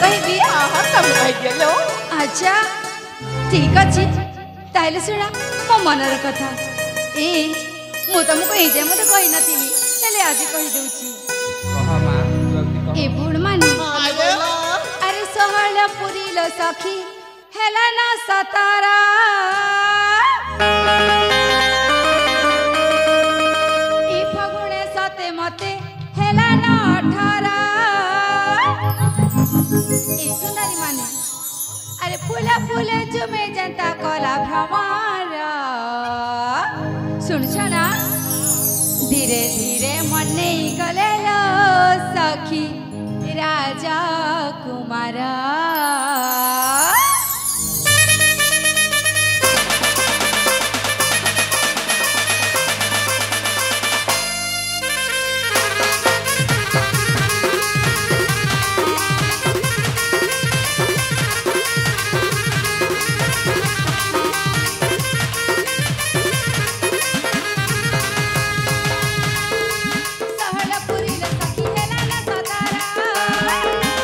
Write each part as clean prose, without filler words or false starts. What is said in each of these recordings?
कहबी हाँ तुम कह अच्छा ठीक अच्छे ताहले शुणा मो मनर कथा ए मु तुमको ये मत कही नी हेले आज कहीदे ए बुढ़ मानी अरे सहल पुरी लो सखी हेला ना सतारा ए फगुणे सते मते हेला ना 18 ए सुंदरी माने अरे फूला फूले जुमे जनता कला भ्रमर सुन छना धीरे धीरे मन नहीं गले लो सखी राजा कुमार सहल पुरी लो सखी हेला ना सतारा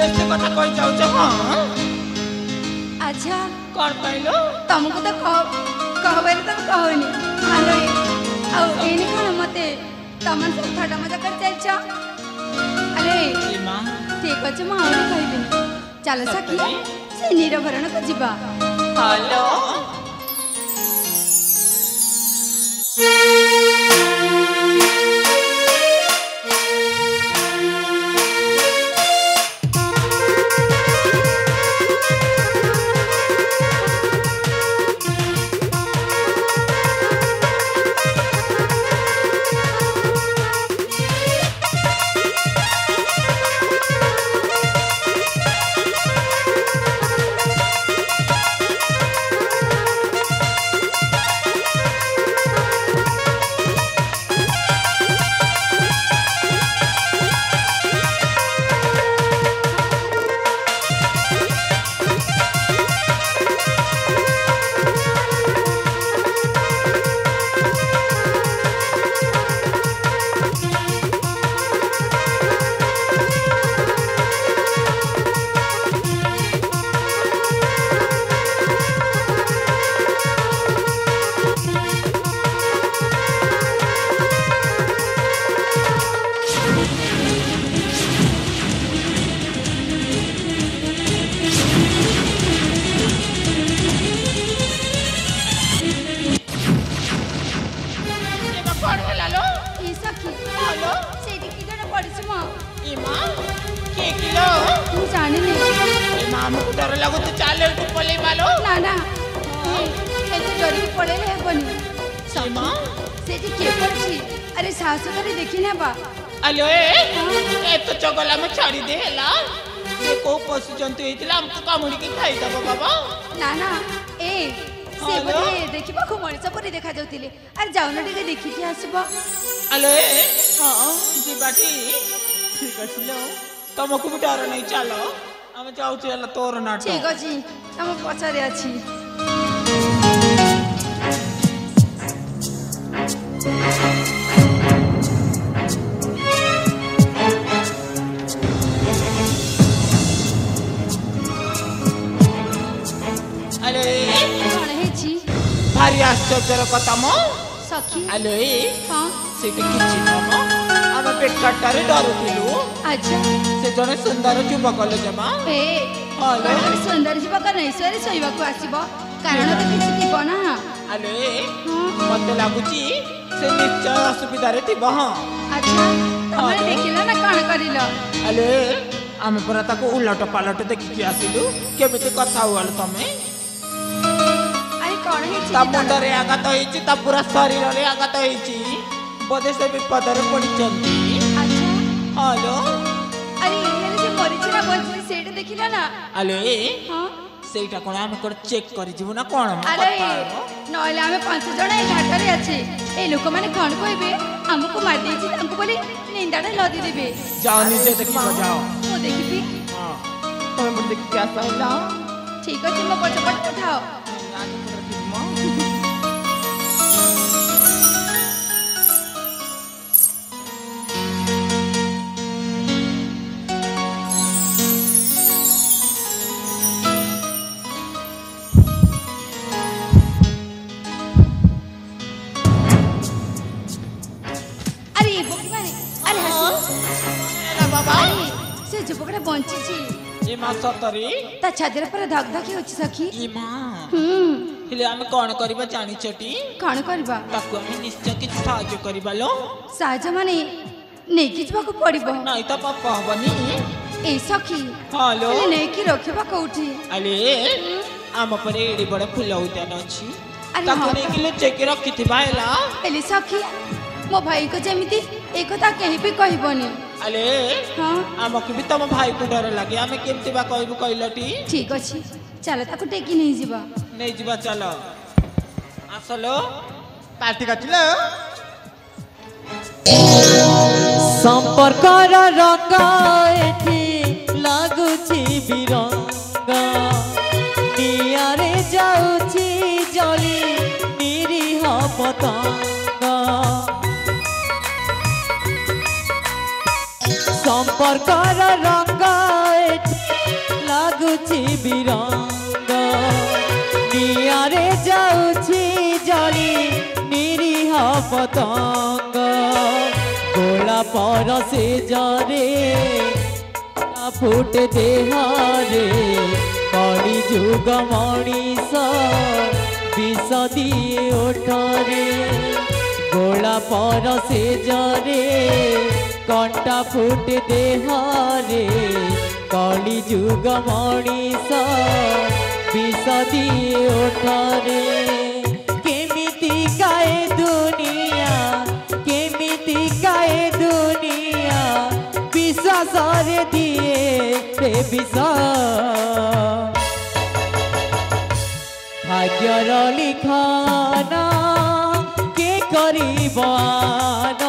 बेसी कथा कहि जाऊ छ हां अच्छा कोन पाइलो तुमको तो कहबे तो कहनी आलो आउ एनी कोन मते तमन से थटा मजा कर जाई छ अरे मां ठीक अछि मां आउरी कहबिनी चलो सखी से निरभरण को जीवा हेलो डर लगो तो चाले को पले मालो ना ना एते डर के पड़े हेबनी सीमा सेठी के पड़छि अरे सासु करे देखि ना बा अलो ए तो चगला में छाड़ी दे हला से को पशु जंतु हेतिला हमको कामुडी के खाई दबो बाबा ना ना ए से बोले देखिबा को मଣିଷ परी देखा जाउतिले अरे जाउना टिके देखि के आसीबो अलो ए हां जी बाटी ठीक अछि लो तुमको भी डर नहीं चलो हम जाऊ चला तोर नाटक ठीक अछि हम पछारे अछि अरे कोन हेछि भारी आश्चर्यर कथा मो सखी अलो ए हां सेटे किछि नमो हम पेटकाटारे डरुथिलु अच्छा से जने सुंदर युवक ले जमा ए हेलो सुंदर युवक नहीं सरे सोइबा को आसीबो कारण तो किछि थिबो ना अलो ए मते लागुची से निश्चय असुविधा रे थिबो हां अच्छा तमरे देखिला ना काण करिलो अलो हम परा ताको उलट पालट देखि के आसिलु केमिति कथा होल तमे अरे कोन हेछि ता मुंडरे आघात होईची ता पूरा शरीर रे आघात होईची बदे से विपद रे पड़ी चलती अच्छा हेलो अरे एने जे मरिछि ना बोलछि सेटे देखिला ना अलो ए हां सेटा कोन हम कर चेक करि जीवु ना कोन अरे नहले हमें 5 जण ए घाटरे अछि ए लोक माने कोन कहबे हमको मार देछि हमको बोली निंदाडा लदी देबे जाओ नीचे देखि जाओ मो देखिबी हां तमे बड़ देखि क्या कहला ठीक अछि मो पछपट उठाओ जुबकड़ा बंची ई मा सतरी ता छादर पर धक धक होची सखी ई मा हेले हम कोन करबा जानि छटी कोन करबा ताको हम निश्चय कि साहाय्य करबा लो साहाय्य माने नेकी जबा पड़िबो नाही त पापा हबनी ए सखी हेलो नेकी रखबा कोठी अले आम पर एडी बड़ फुल उद्यान अछि ताको नेकी ले चेक रखिथि भाईला एले सखी मो भाई को जेमिति एकता कहि भी कहबनी अले हां आमके भी तम भाई को डर लागे आमे केमति बा कहबो कहलटी ठीक अछि चलो ताको टेकी नहीं जीवा नहीं जीवा चलो आसलो पार्टी काटिलो संपर्क रंग एठी लागुची बिरंग नियारे जाउची जली निरीह पतंग संपर्क रंग एठी ଲାଗୁଛି ବିରଙ୍ଗ ନିଆଁରେ ଯାଉଛି ଜଳି ନିରୀହ ପତଙ୍ଗ ଗୋଲାପର ସେଜରେ फुटे देहरे कली जुग मनीष विष दिए ओठरे गोलापर सेजरे कंटा फुटे देहरे कली जुग मनीष विष दिए ओठरे केमिति काए दुनिया केमिति काए दुनिया विश्वास रे दिए रे विष भाग्यर लिखन के करिबान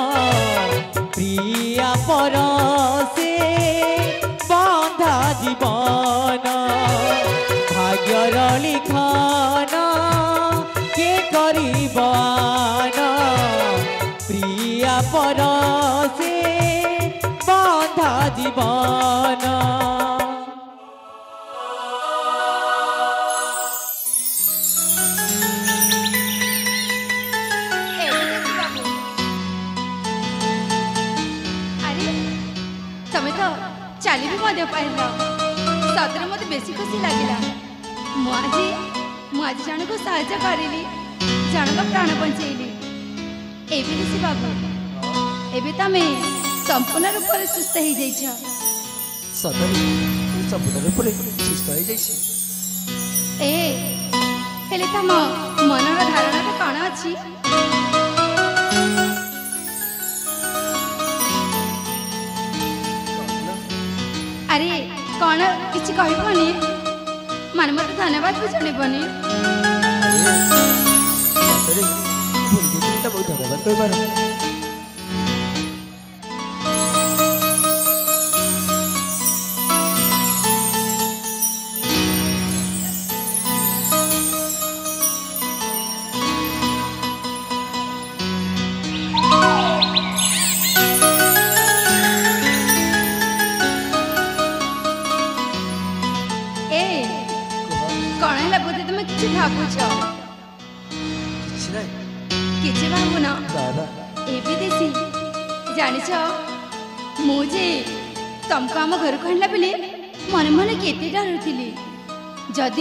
प्रिया पर से बंधा जीवन भाग्यर लिखन के करिबान प्रिया पर से बंधा जीवन चली भी मजा पाइल सतरे मत बेसी खुशी लगे मुझे जन को साहय करी जन का प्राण बचेली एवं बाबू एवं तुम संपूर्ण रूप से सुस्थ हो जाइछ संपूर्ण रूप से सुस्थ हो जाइछ ए हेले तम मनर धारणा कौन अच्छी अरे कौन किसी कहबनी माने मत धन्यवाद भी जणबनी बहुत धन्यवाद कहबार भावुच किसी भावुन एसी जानिछ मुझे तुमको आम घर को आणला बेले मन मन केते डरुथिली जदि